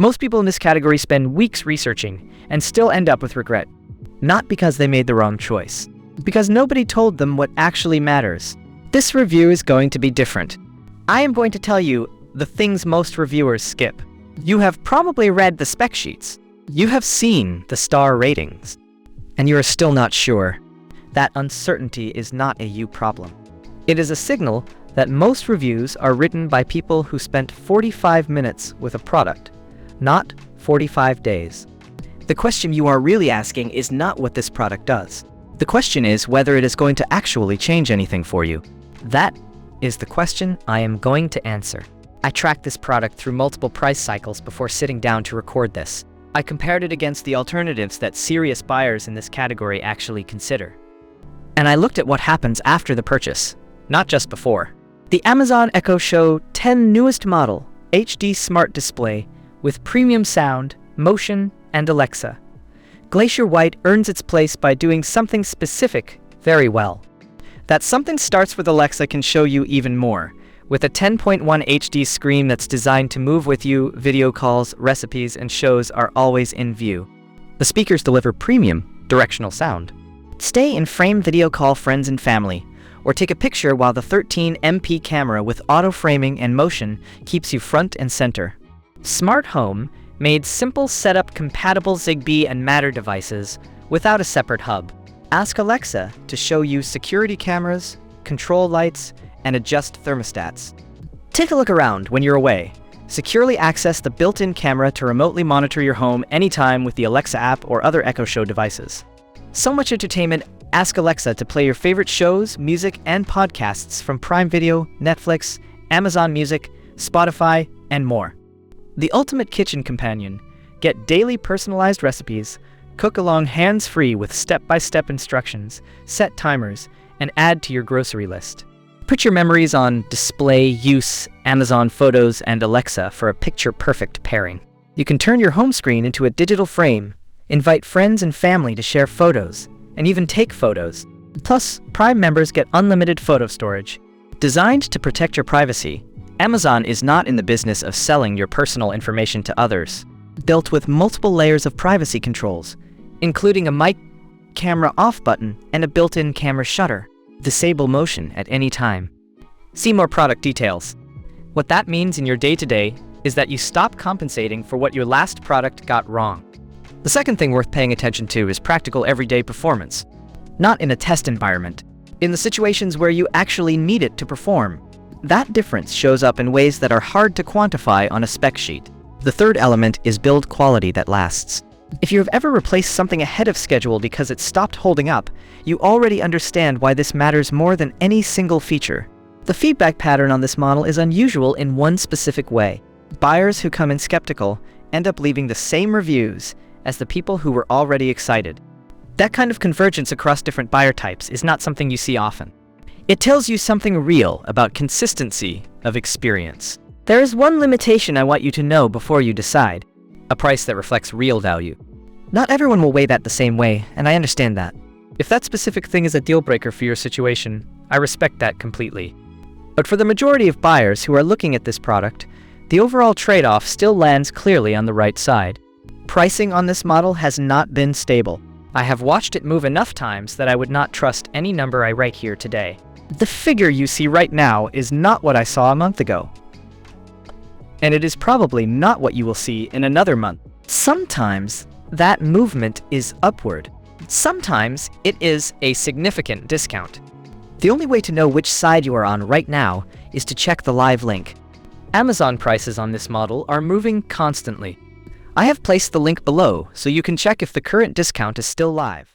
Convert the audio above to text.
Most people in this category spend weeks researching and still end up with regret. Not because they made the wrong choice, because nobody told them what actually matters. This review is going to be different. I am going to tell you the things most reviewers skip. You have probably read the spec sheets. You have seen the star ratings. And you are still not sure. That uncertainty is not a you problem. It is a signal that most reviews are written by people who spent 45 minutes with a product, not 45 days. The question you are really asking is not what this product does. The question is whether it is going to actually change anything for you. That is the question I am going to answer. I tracked this product through multiple price cycles before sitting down to record this. I compared it against the alternatives that serious buyers in this category actually consider. And I looked at what happens after the purchase, not just before. The Amazon Echo Show 10 newest model, HD smart display with premium sound, motion, and Alexa. Glacier White earns its place by doing something specific very well. That something starts with Alexa can show you even more. With a 10.1 HD screen that's designed to move with you, video calls, recipes, and shows are always in view. The speakers deliver premium, directional sound. Stay in frame video call friends and family, or take a picture while the 13MP camera with auto framing and motion keeps you front and center. Smart Home made simple setup compatible Zigbee and Matter devices without a separate hub. Ask Alexa to show you security cameras, control lights, and adjust thermostats. Take a look around when you're away. Securely access the built-in camera to remotely monitor your home anytime with the Alexa app or other Echo Show devices. So much entertainment, ask Alexa to play your favorite shows, music, and podcasts from Prime Video, Netflix, Amazon Music, Spotify, and more. The ultimate kitchen companion. Get daily personalized recipes, cook along hands-free with step-by-step instructions, set timers, and add to your grocery list. Put your memories on display, use, Amazon Photos, and Alexa for a picture-perfect pairing. You can turn your home screen into a digital frame, invite friends and family to share photos, and even take photos. Plus, Prime members get unlimited photo storage. Designed to protect your privacy, Amazon is not in the business of selling your personal information to others. Built with multiple layers of privacy controls, including a mic camera off button and a built-in camera shutter. Disable motion at any time. See more product details. What that means in your day-to-day is that you stop compensating for what your last product got wrong. The second thing worth paying attention to is practical everyday performance. Not in a test environment, in the situations where you actually need it to perform. That difference shows up in ways that are hard to quantify on a spec sheet. The third element is build quality that lasts. If you have ever replaced something ahead of schedule because it stopped holding up, you already understand why this matters more than any single feature. The feedback pattern on this model is unusual in one specific way. Buyers who come in skeptical end up leaving the same reviews as the people who were already excited. That kind of convergence across different buyer types is not something you see often. It tells you something real about consistency of experience. There is one limitation I want you to know before you decide. A price that reflects real value. Not everyone will weigh that the same way, and I understand that. If that specific thing is a deal breaker for your situation, I respect that completely. But for the majority of buyers who are looking at this product, the overall trade-off still lands clearly on the right side. Pricing on this model has not been stable. I have watched it move enough times that I would not trust any number I write here today. The figure you see right now is not what I saw a month ago. And it is probably not what you will see in another month. Sometimes that movement is upward. Sometimes it is a significant discount. The only way to know which side you are on right now is to check the live link. Amazon prices on this model are moving constantly. I have placed the link below so you can check if the current discount is still live.